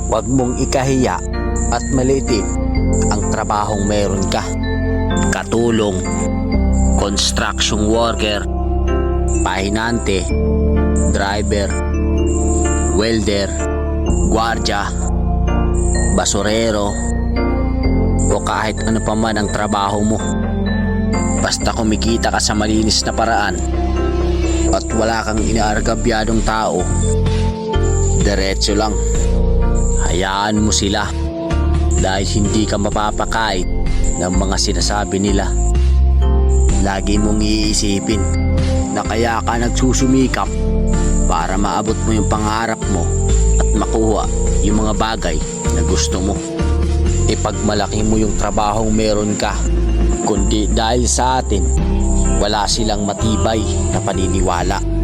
Huwag mong ikahiya at maliitin ang trabahong meron ka. Katulong, construction worker, pahinante, driver, welder, gwardya, basurero, o kahit ano pa man ang trabaho mo. Basta kumikita ka sa malinis na paraan at wala kang inaargabyadong tao, diretso lang. Hayaan mo sila dahil hindi ka mapapakait ng mga sinasabi nila. Lagi mong iisipin na kaya ka nagsusumikap para maabot mo yung pangarap mo at makuha yung mga bagay na gusto mo. Ipagmalaki mo yung trabahong meron ka, kundi dahil sa atin wala silang matibay na paniniwala.